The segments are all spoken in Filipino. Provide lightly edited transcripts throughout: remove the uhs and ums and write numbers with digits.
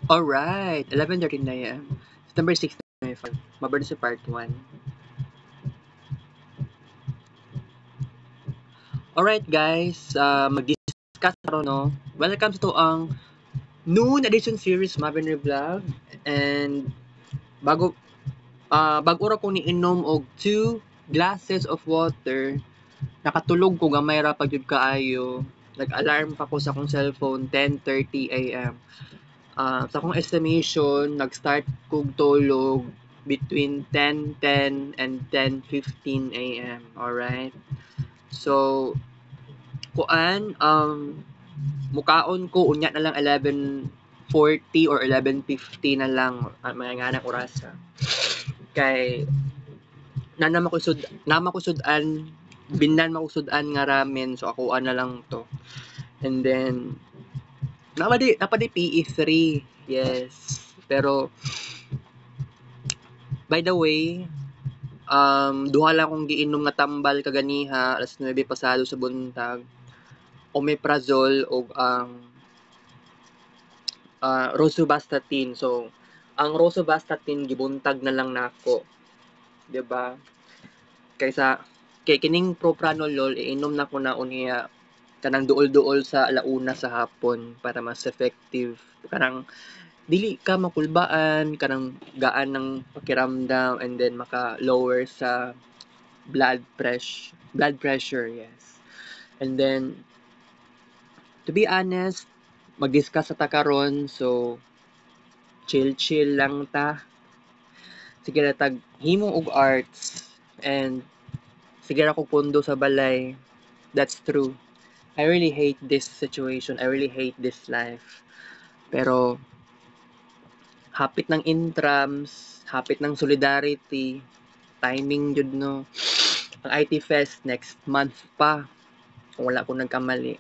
Alright, 11:13 AM. September 6, 2025. Maberde sa part 1. Alright guys, mag-discuss aro no. Welcome to ang noon edition series Maberde Vlog. And bago ra ko ni inom og 2 glasses of water, nakatulog ko gamay ra pag jud kaayo. Nag-alarm pa ko sa akong cellphone 10:30 AM. Sa akong estimation, nag-start kog tulog between 10:10 and 10:15 AM. Alright? So, mukaon ko, unya na lang 11:40 or 11:50 na lang mga nga ng orasa. Kay, namakusudan, binan makusudan nga ramen, so ako na lang to. And then, napadi PE3, yes. Pero, by the way, duha lang akong giinom nga tambal kaganiha, alas 9 pasado sa buntag. Omeprazole og ang rosuvastatin. So, ang rosuvastatin gibuntag na lang nako, 'di ba? Kay kining propranolol iinom na ko na unya kanang duol-duol sa alauna sa hapon para mas effective. Kanang dili ka makulbaan, kanang gaan ng pakiramdam, and then maka-lower sa blood pressure, yes. And then, to be honest, mag-discuss sa ta karon, so chill lang ta. Sige na tag himo og arts, and sige ra ko pundo sa balay. That's true. I really hate this situation. I really hate this life. Pero hapit ng intrams, hapit ng solidarity, timing jud no. Ang IT Fest next month pa, kung wala ko nagkamali.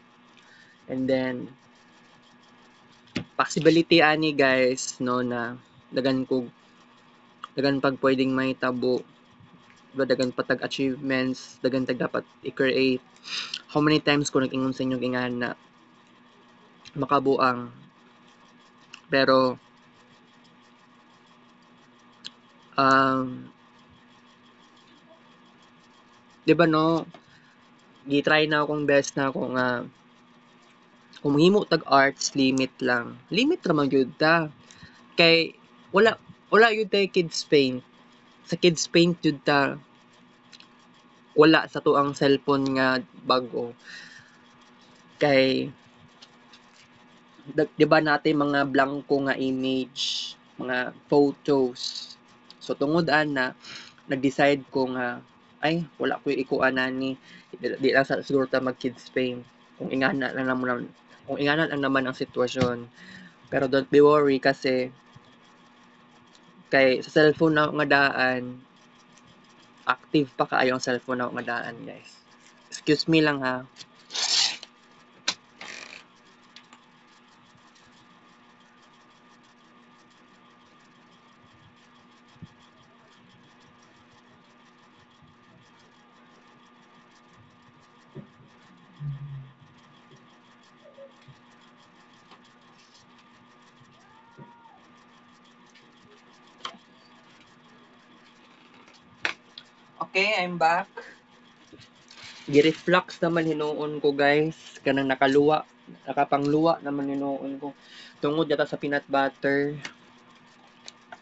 And then, possibility ani guys, no, na dagan pag pwedeng may tabo, dagan patag achievements, dagan tag dapat i-create. How many times ko nag-ingon sa inyo ingana makabuang. Pero, di ba no, gi-try na akong best na ako nga kung mahimo tag arts, limit lang. Limit naman yun ta. Kay, wala yun tayo kids paint. Sa kids paint yun ta, wala sa to ang cellphone nga bago. Kay, di ba natin mga blanco nga image, mga photos. So, tungod na, nag-decide ko nga, ay, wala ko ikuan ni, di lang sa siguro ta mag kids paint. Kung ingana lang naman ang sitwasyon. Pero don't be worry kasi kay sa cellphone na nga daan, active pa kaayo ang cellphone na nga daan, guys. Excuse me lang ha. Okay, I'm back. Gi-reflux naman hinuon ko, guys. Kanang nakapangluwa naman hinuon ko. Tungod yata sa peanut butter.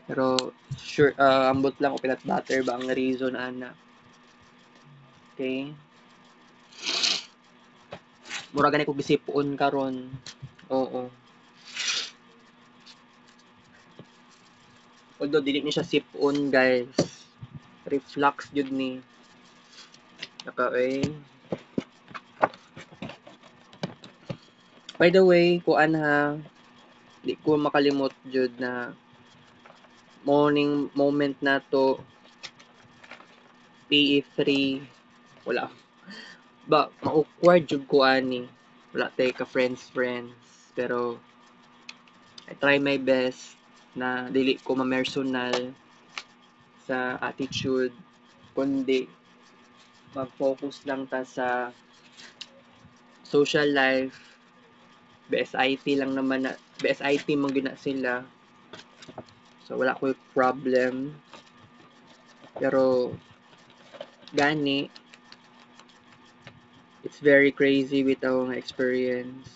Pero sure, ambot lang ko peanut butter ba ang reason ana. Okay. Mura gani ko gisipon karon. Oo. Although dili ni siya sipon, guys. Reflux jud ni. By the way, kuan ha, di ko makalimot jud na morning moment na to PE3 wala ba ma-awkward jud ko ani, wala tay ka friends pero I try my best na dili ko ma-personal sa attitude, kundi mag-focus lang ta sa social life, BSIT lang naman na BSIT mo gina sila. So wala ko problem. Pero gani it's very crazy bitaw nga experience.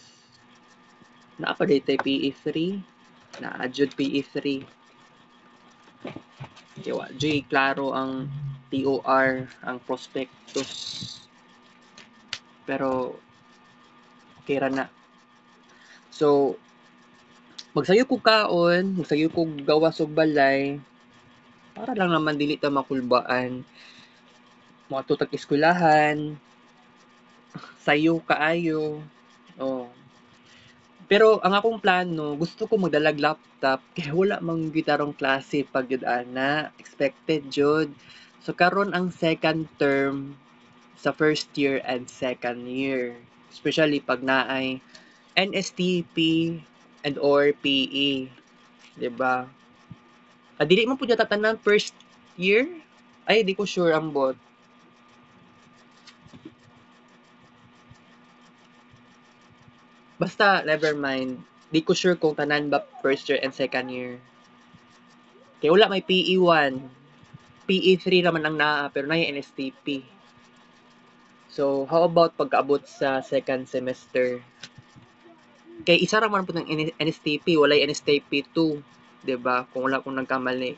Naa pa daytay PE3, naa jud PE3. Kaya wa jud klaro ang TOR, ang prospectus. Pero okay ra na. So magsayo ko kaon, magsayo ko gawas og balay para lang naman dili ta makulbaan. Mga tutag eskwelahan, sayo kaayo. Oh. Pero ang akong plano, gusto ko magdalag laptop kaya wala mang gitarong klase pag yun ana. Expected jud. So karon ang second term sa first year and second year. Especially pag naay NSTP and or PE. 'Di ba? Dili man pud yata tanan first year. Ay, di ko sure ang bot. Basta, never mind. Di ko sure kung tanan ba first year and second year. Kaya wala may PE1. PE3 naman ang naa, pero na yung NSTP. So, how about pagkaabot sa second semester? Kay isa raman po ng NSTP, wala yung NSTP 2. 'Di ba? Kung wala kong nagkamali.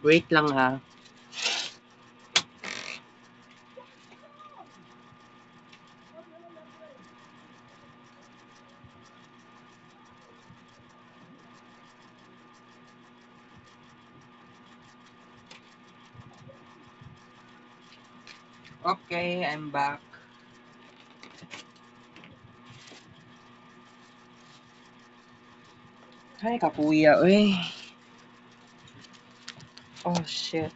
Wait lang ha. Okay, I'm back. Ay, kapuya, uy. Oh, shit.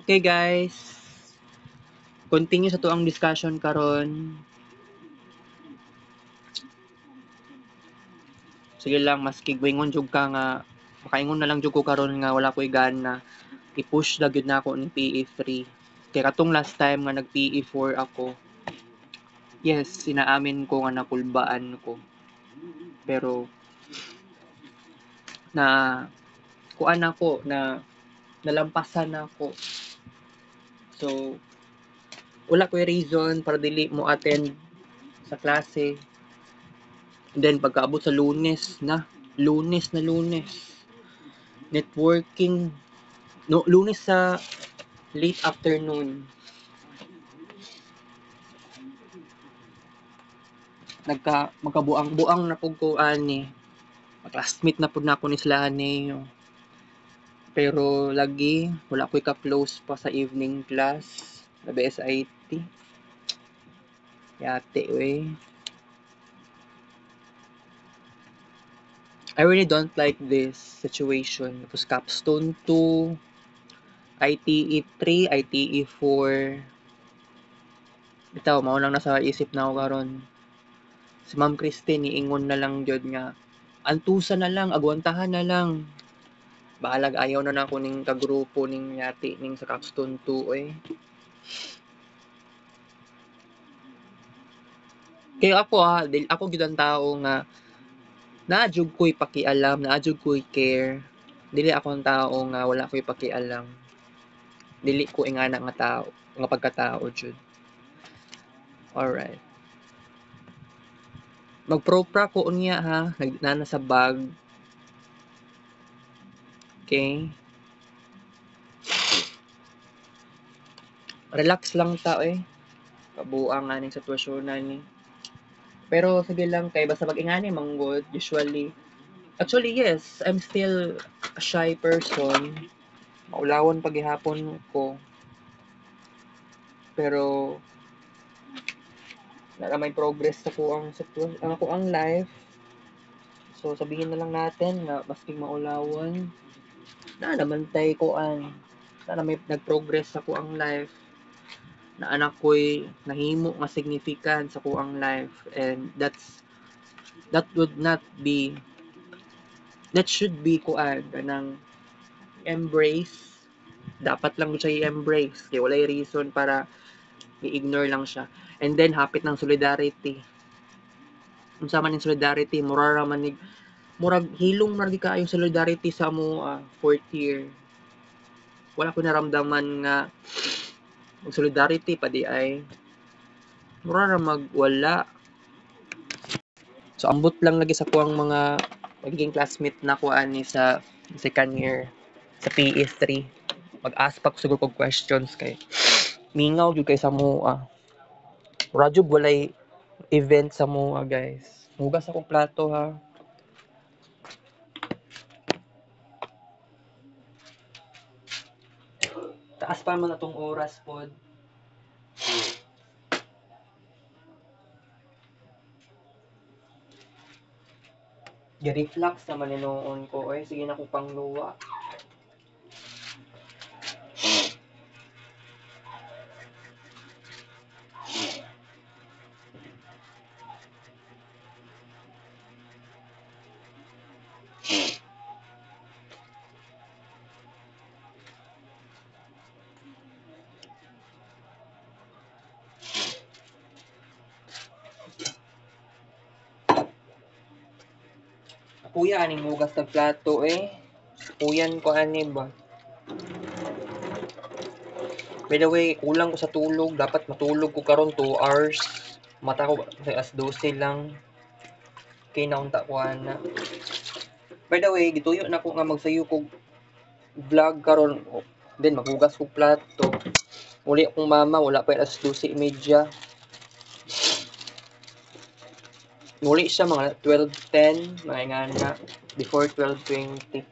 Okay, guys. Continue sa tuang discussion karon. Sige lang, maski gwingon jud ka nga, makaingon na lang jud ko karon nga wala ko'y gana. I-push na gyud na ako ng PE3. Kaya katong last time nga nag PE4 ako, yes, sinaamin ko nga nakulbaan ko. Pero, na, kuan ako, na, nalampasan ako. So, wala ko'y reason para dili mo attend sa klase. And then, pagkaabot sa Lunes na, networking, no, Lunes sa late afternoon, magkabuang-buang na pug ko ani. Classmate na pud na ako ni sila ani. Pero lagi wala ko'y ka-close pa sa evening class, labi sa IT. Yate we. I really don't like this situation. Tapos capstone 2, ITE 3, ITE 4. Bitaw, mao lang nasa isip na ako karon. Si Ma'am Christine niingon na lang jud nga antusa na lang, agwantahan na lang. Bahalag ayaw na nako ning kagrupo ning yati ning sa capstone 2 eh. Kaya ako gyud ang tao nga naadjug ko'y pakialam, naadjug ko'y care. Dili ako ang tao nga wala ko'y pakialam. Dili ko ingana nga tao, nga pagkatao jud. Alright. Magpropra ko unya ha, nagnana sa bag. Okay? Relax lang ta eh. Kabuang nga ning sitwasyon na ni. Pero sige lang kay basta mag-ingani manggod usually. Actually yes, I'm still a shy person. Maulawon paghihapon ko. Pero na may progress sa kuang ako ang life. So sabihin na lang natin na maski maulawon na naman tay kuan. Na may nag-progress sa kuang life. Na anak ko'y nahimo nga significant sa kuang life, and that should be kuan kanang embrace. Dapat lang siya i-embrace kaya walay reason para i-ignore lang siya. And then hapit ng solidarity. Unsa man ning solidarity, murag hilong man gyud kaayo solidarity sa mo fourth year. Wala ko naramdaman nga ang solidarity pa di ay mura ra magwala. So ambot lang lagi sa kuang mga magiging classmate na ko ani sa second year sa PE3. Mag-ask pa ko siguro kog questions kay mingaw jud kay sa mua. Mura jud walay event sa mua guys. Hugas akong plato ha. Taas pa man atong oras pod. Gi-reflux naman ni noon ko. Ay, sige na ko pang luwa. Kuya, aning hugas ng plato eh. Kuyan ko ani ba? By the way, kulang ko sa tulog. Dapat matulog ko karon 2 hours. Mata ko as 12 lang. Kay naunta ko ana. By the way, gituyo na ko nga magsayo kog vlog karon. Then maghugas kog plato. Uli akong mama, wala pa alas 12:30. Muli siya mga 12:10, mga ingana, before 12:20.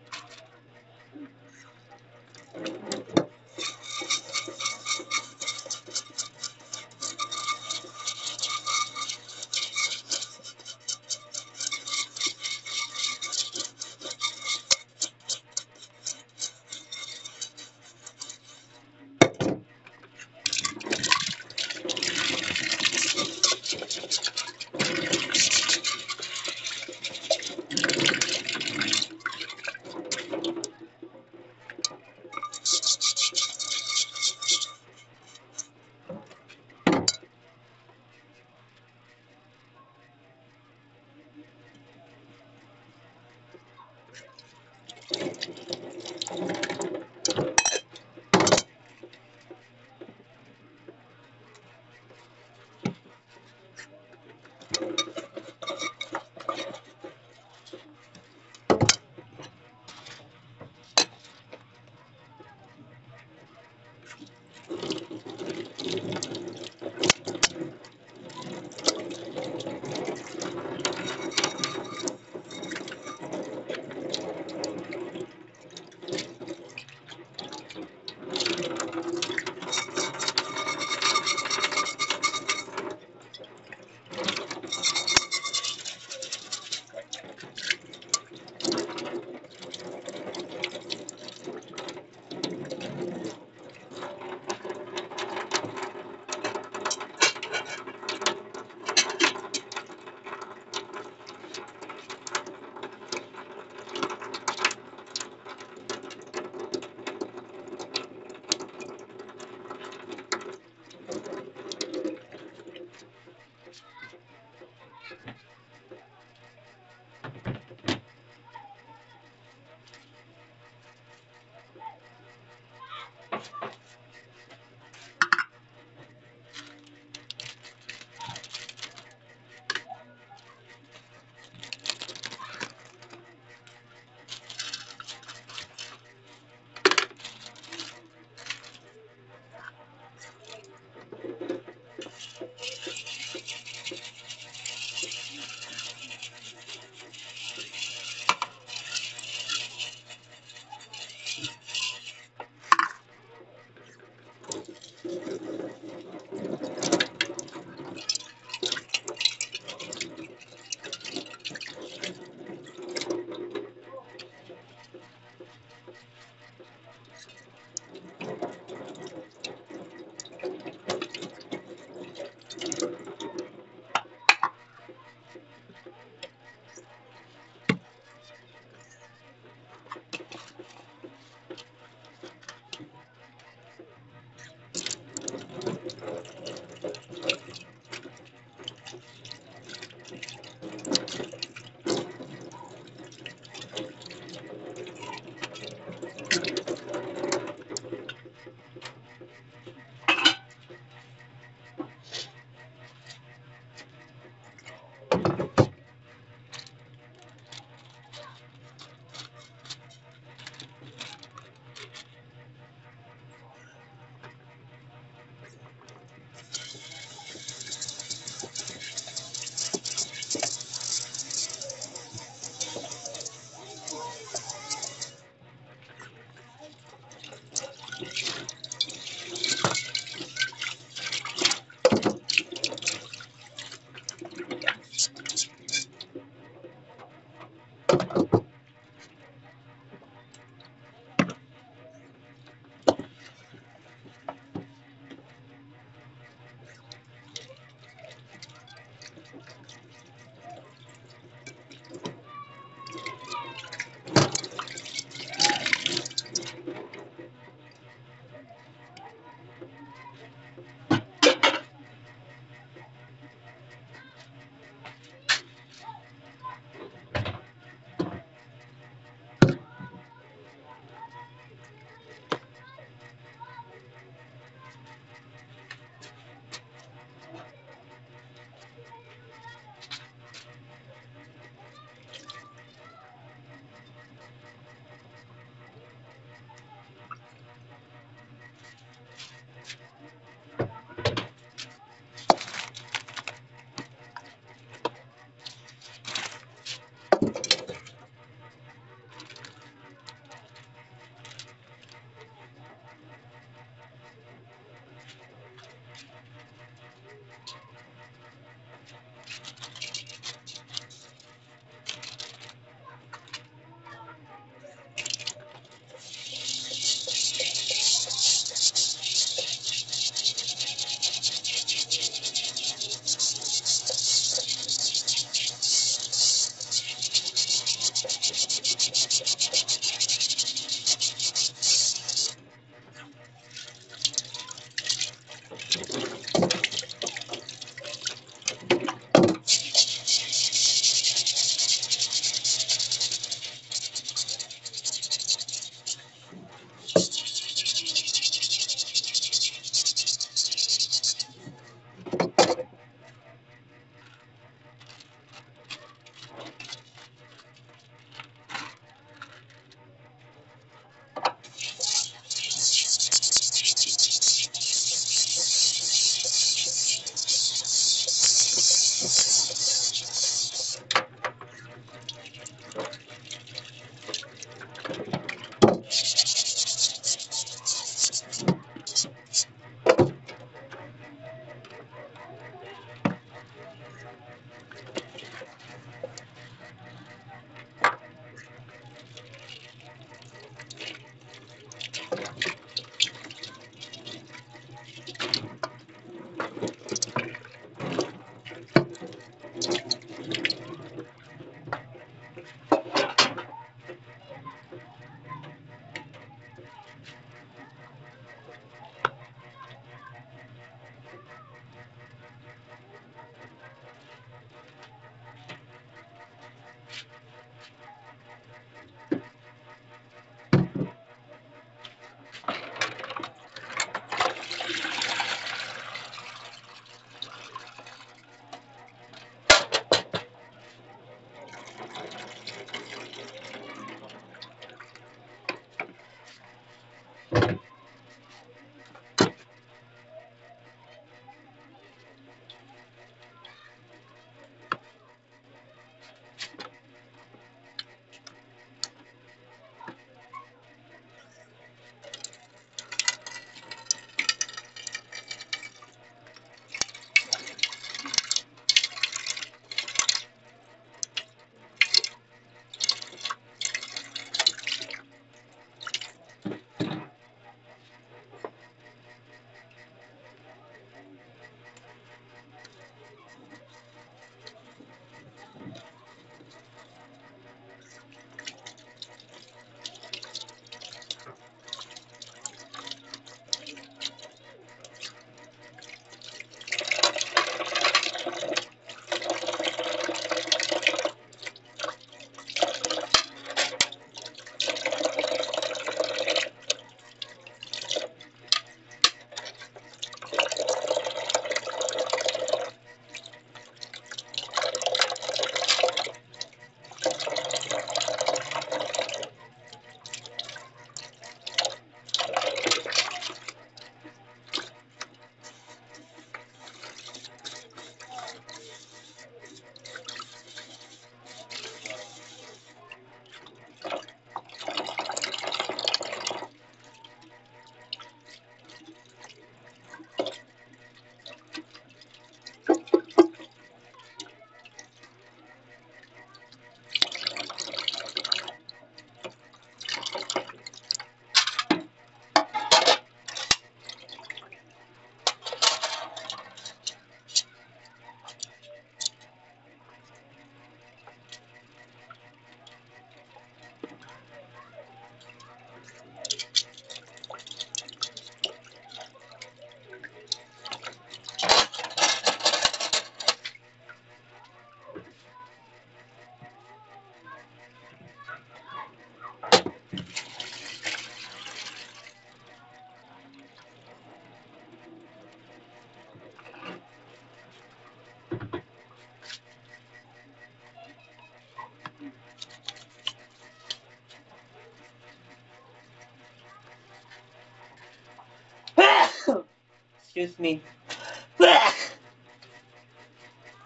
Excuse me.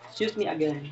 Excuse me again.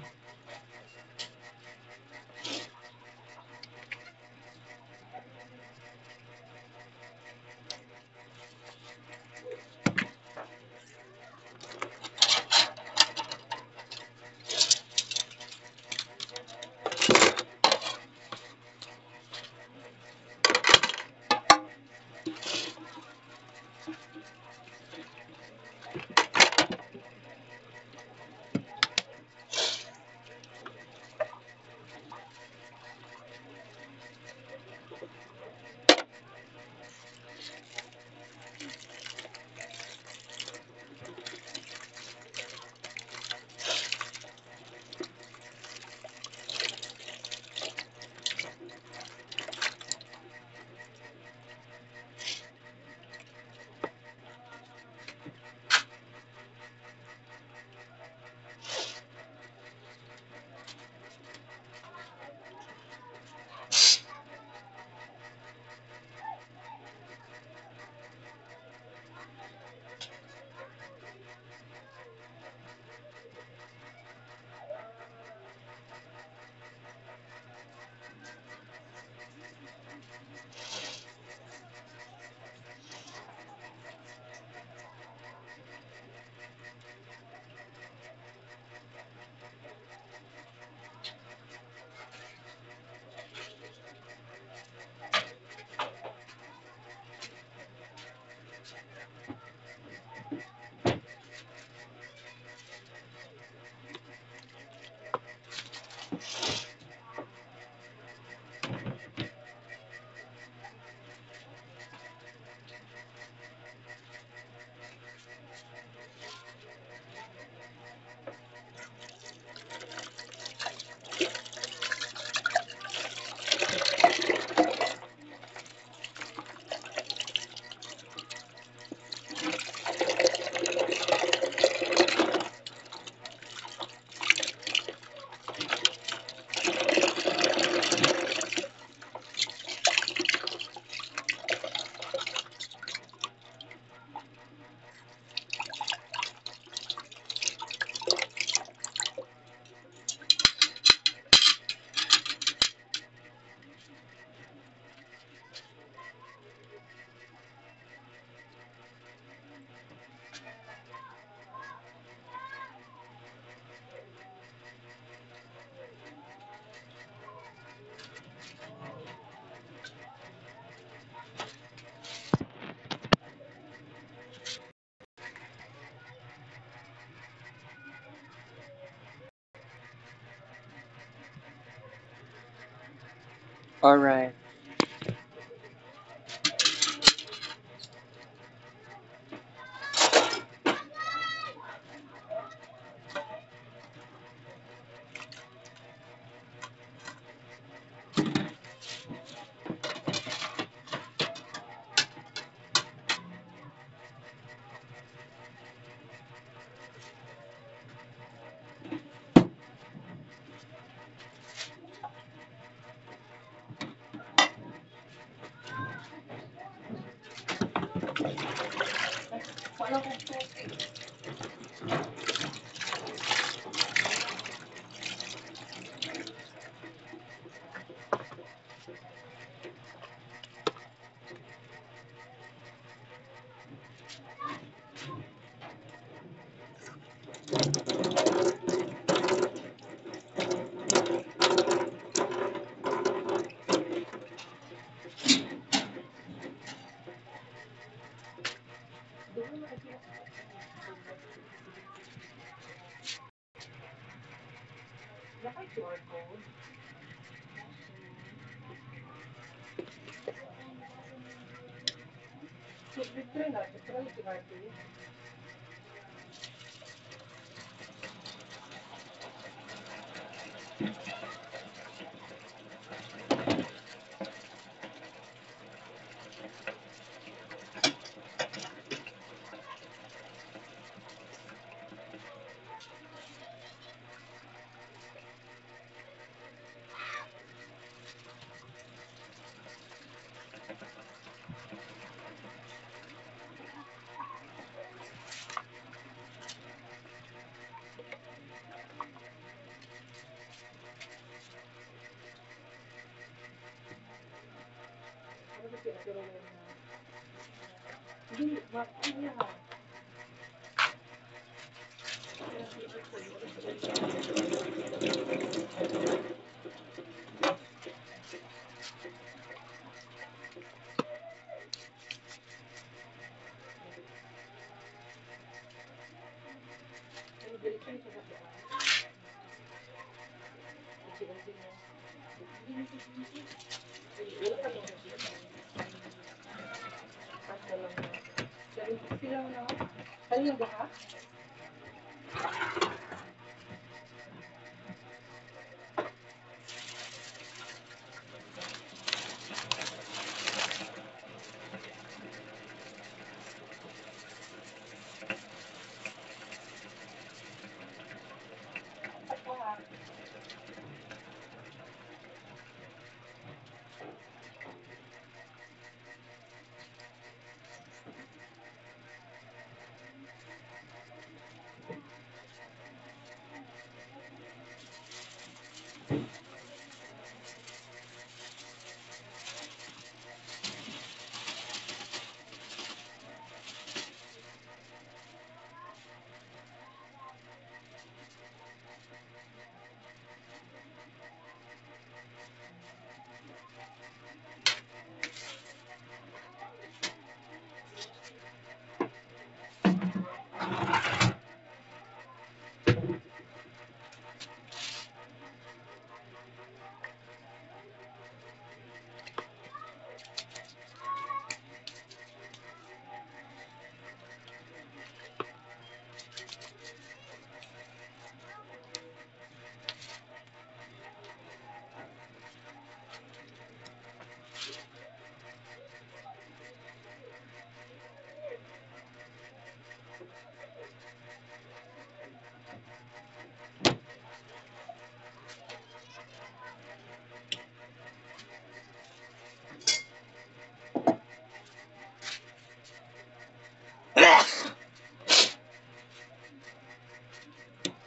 Alright.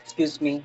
Excuse me.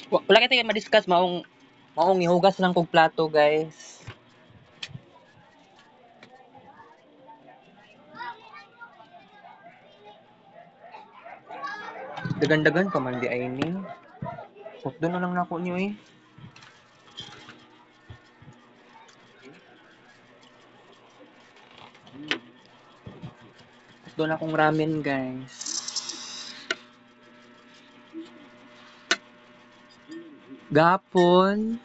Wala kita ma-discuss, maong ihugas lang kog plato, guys. Dagan-dagan pa man di ay ni. Putdo na lang nako niyo eh. Putdo na akong ramen, guys. Gapon,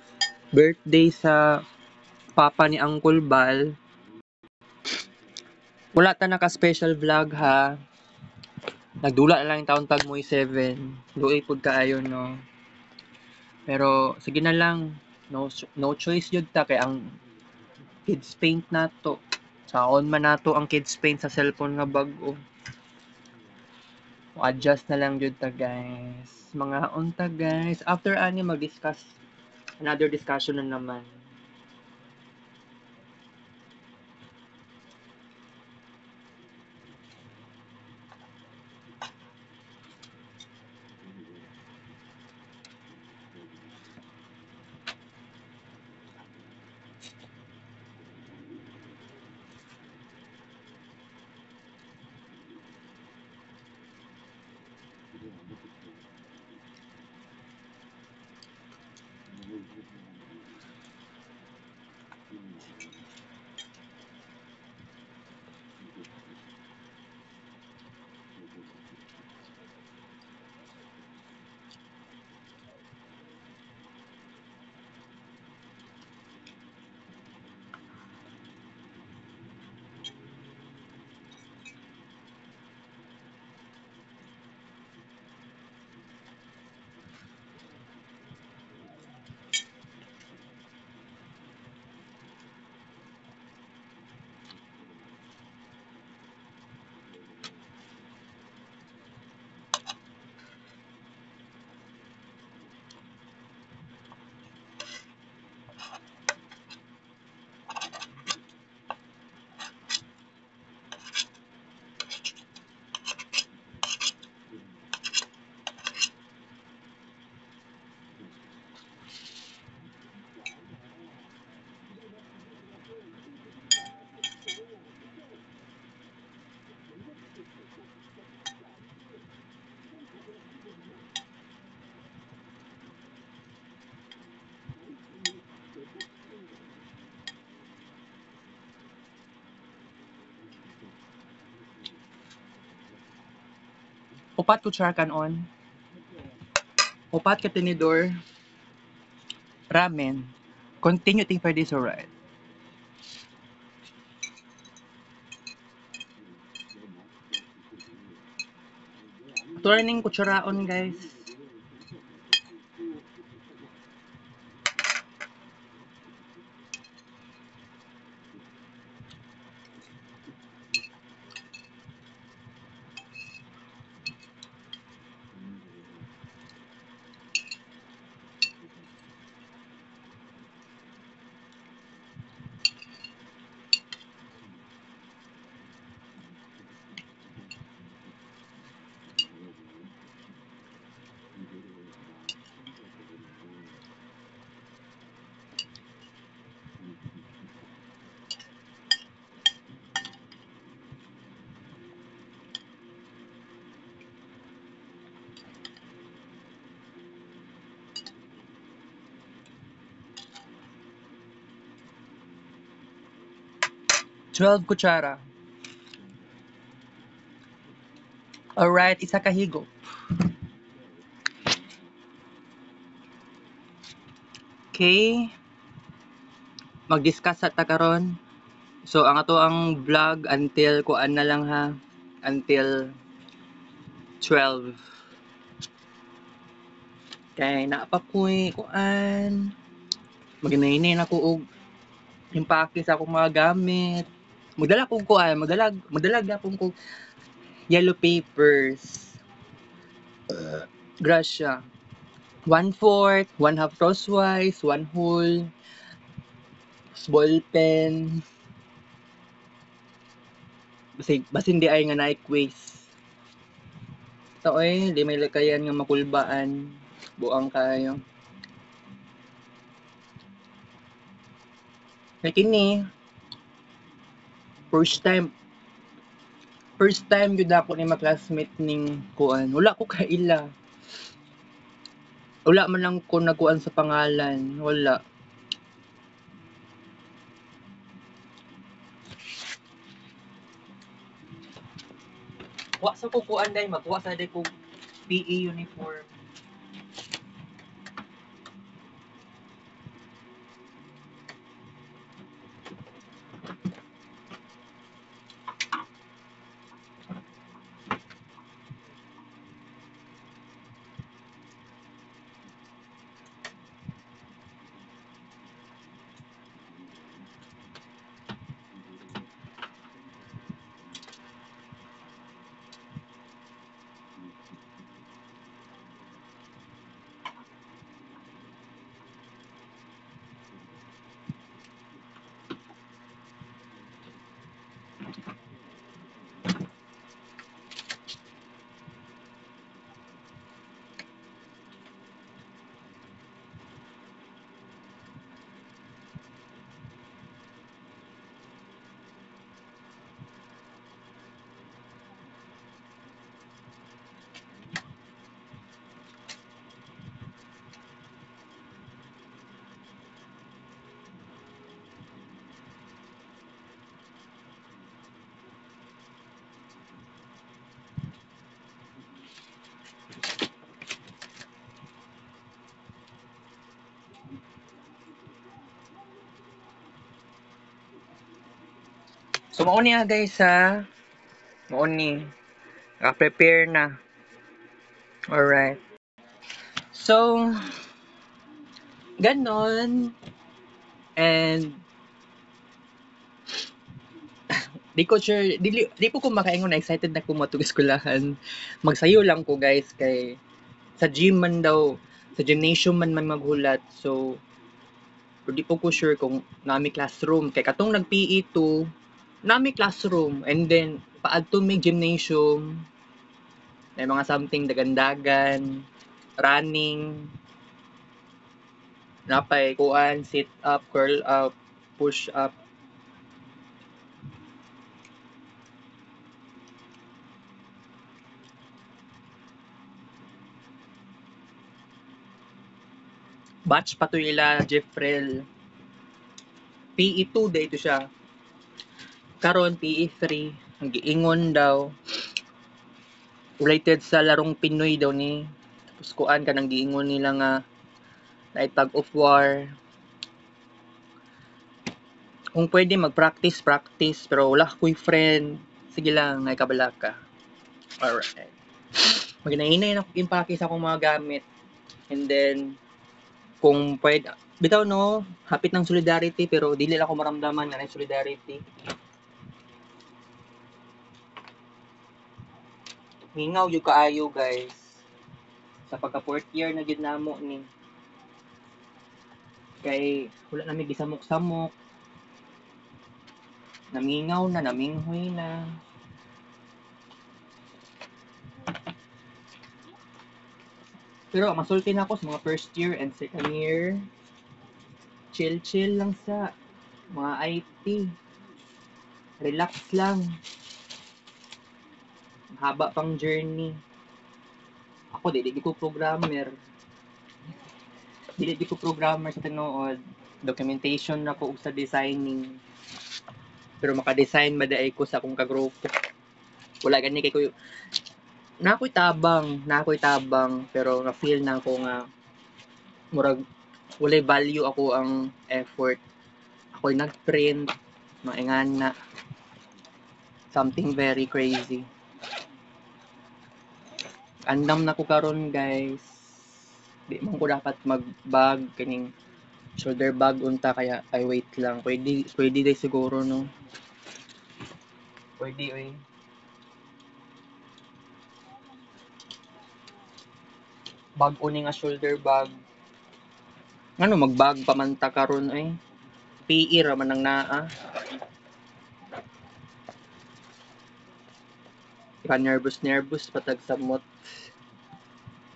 birthday sa papa ni Uncle Bal. Wala ta naka-special vlog ha. Nagdula na lang yung taon tag mo 7. Luoy pud kaayo no. Pero sige na lang. No choice yun ta kay ang kids paint nato. Saon man nato ang kids paint sa cellphone nga bag-o. Adjust na lang yun ta, guys. Mga unta, guys. After ani mag-discuss another discussion na naman. Upat kutsara kanon. Upat ka tinidor. Ramen. Continue think for this, alright. Turning kutsaraon, guys. Twelve kutsara. Alright, isa ka higop. Okay, mag-discuss sa ta karon. So ang ato ang vlog until kuan na lang ha, until 12. Kay napakoy kuan. Maginainin ako og impake sa akong mga gamit. Magdala kong kuan, magdalag gyapon ko yellow papers. Grasya. 1/4, 1/2 crosswise, 1 whole, ball pen. Basin di ay nga naik quiz. Ito di may lakayan nga makulbaan. Buang kayo. Kaya kini, first time yun ako ni mga-classmate ning kuan. Wala ko kaila. Wala man lang ko nagkuan sa pangalan. Wala. Wa sa ko kuan day, magkuha sa day ko PE uniform. So mao niya guys ha. Mao ni. Prepare na. Alright. So, ganon. And di ko sure, di ko makaingon na excited na ko matug eskwelahan. Magsayo lang ko guys kay sa gym man daw, sa gymnasium man maghulat. So, pero di po ko sure kung nami classroom. Kay katong nag-PE2, nami classroom. And then, paadto may gymnasium. May mga something dagandagan, running, napay kuan, sit up, curl up, push up. Batch pa to ila Jeffrel. PE2 day ito siya. Karon PE3, ang giingon daw related sa larong Pinoy daw ni. Tapos kuan ka nang giingon nila nga na tag of war. Kung pwede mag-practice pero wala ko'y friend. Sige lang, ay kabala ka. Alright. Maginahinay na ako impake sa akong mga gamit. And then, kung pwede, bitaw no, hapit ng solidarity pero dili lang ako maramdaman nga ng solidarity. Hingaw yung kaayo guys. Sa pagka 4th year na gid namo ni. Kay wala na may gisamok-samok. Namingaw na, naminghoy na. Pero masulti na ako sa mga first year and second year. Chill-chill lang sa mga IT. Relax lang. Haba pang journey. Ako, di ko programmer. Di ko programmer sa tinuod. Documentation na ko sa designing. Pero maka-design madaay ko sa akong kagrupo. Wala gani kay ko nakoy tabang, pero na-feel na ko nga murag walay value ako ang effort. Ako'y nag-print, maingana. Something very crazy. Andam na ko karon guys. Di man ko dapat mag-bag kining shoulder bag unta kaya ay wait lang. Pwede day siguro no. Pwede oy. Bag uni nga shoulder bag. Ano mag-bag pamanta karon ay. PE ra man ang naa. Ka nervous patag samot.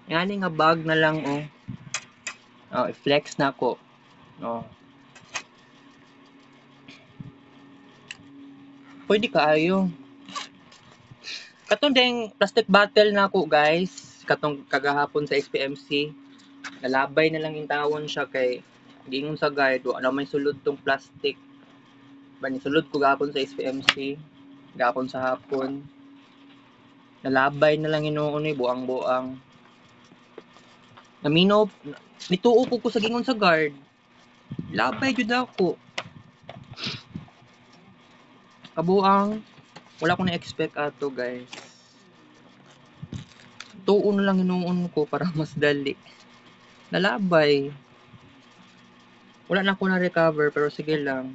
Ngani nga bag na lang oh. Oh, i-flex na ko. Oh. Pwede kaayo. Katong ding plastic bottle na ko guys. Katong kagahapon sa SPMC. Nalabay na lang yung tawon siya kay gingon sa guide, ano may sulod tong plastic. Bani sulod ko gahapon sa SPMC. Gahapon sa hapon. Nalabay na lang inuunay buang-buang. Naminaw, nituo ko sa gingon sa guard. Labay jud ako. Kabuang, wala ko na-expect ato guys. Tuo na lang inuun ko para mas dali. Nalabay. Wala na ako na-recover pero sige lang.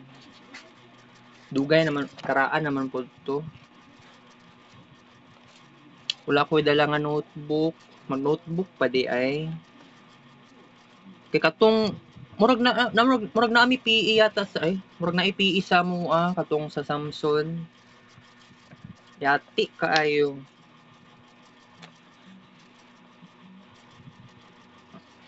Dugay naman, karaan naman po to. Wala ko dala nga notebook. Mag-notebook pa di ay. Kay katong murag na ami PE yata sa ay murag na PE sa mo katong sa Samson. Yati kaayo.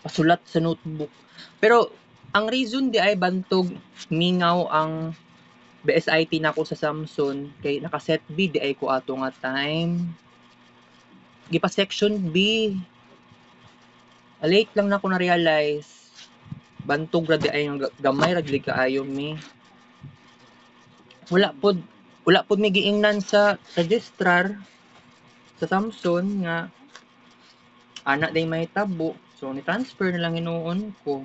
Pasulat sa notebook. Pero ang reason di ay bantog mingaw ang BSIT nako sa Samson kay naka-set B di ay ko ato nga time. Gipa section B. Late lang na ako na realize. Bantog ra di ay gamay ra gid kaayo mi. Wala pod mi giingnan sa registrar sa Samson nga anak day may tabo. So ni transfer na lang inuon ko.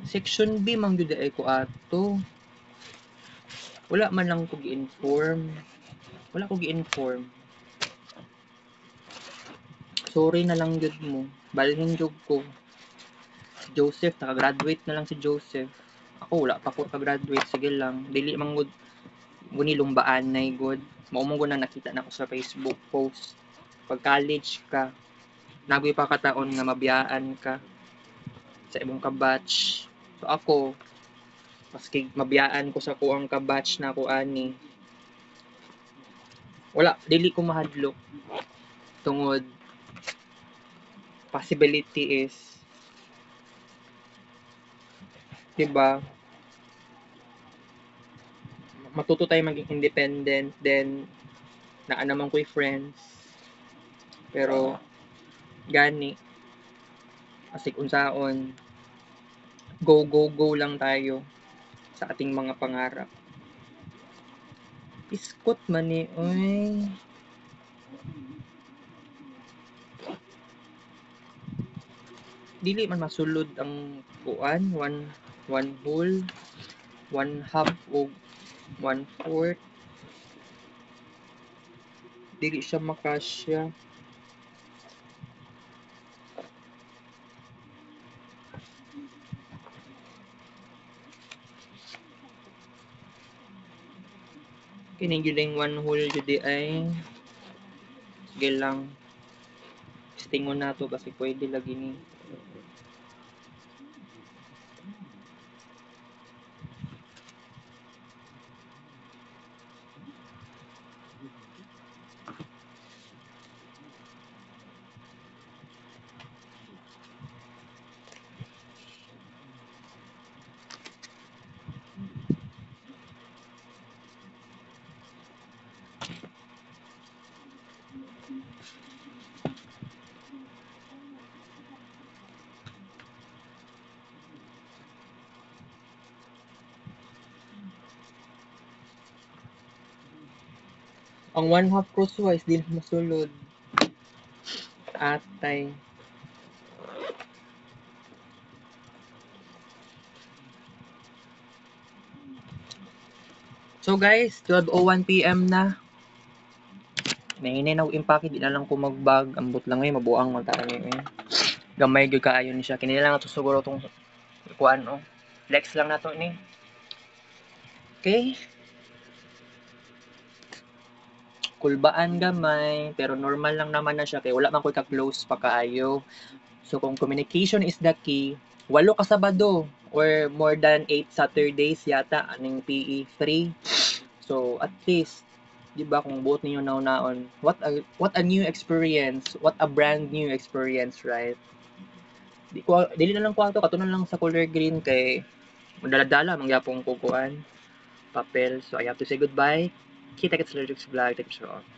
Section B man gyud ay ko ato. Wala man lang ko gi-inform. Wala ko gi-inform. Sorry na lang gyud mo. Balhin jud ko. Si Joseph, naka-graduate na lang si Joseph. Ako wala pa ko ka-graduate. Sige lang. Dili man gud guni lumbaan na good. Mao mo na nakita na ko sa Facebook post. Pag college ka, nagoy pa kataon nga mabiyaan ka sa imong ka-batch. So ako, maski mabiyaan ko sa kuang ka-batch na ko ani. Wala, dili ko mahadlok. Tungod possibility is diba matuto tayo maging independent then naa naman ko'y friends pero gani asik unsaon go lang tayo sa ating mga pangarap. Iskot man ni oy. Dili man masulod ang kuan one whole, one half o 1/4. Dili siya makasya. Kini gyud one whole jud ay sige lang. Stingon nato kasi pwede lagi ni. Ang one half crosswise dili masulod. Atay. So guys, 12:01 PM na. Nahinay na impake, di na lang ko magbag. Ambot lang ngayon, mabuang magkakaroon ngayon. Gamay gyud kaayo ni siya. Kini lang ato siguro tong kuan oh. Flex lang nato ni. Okay? Kulbaan gamay, pero normal lang naman na siya kay wala man koy ka-close pa kaayo. So kung communication is the key, 8 ka Sabado or more than 8 Saturdays yata aning PE 3. So at least 'di ba kung buot ninyo naon-naon, what a new experience, what a brand new experience, right? Dili na lang ko ato katunan lang sa color green kay dala-dala mangyapong kukuan papel. So I have to say goodbye. Kita kits lyrics vlog. Thank you so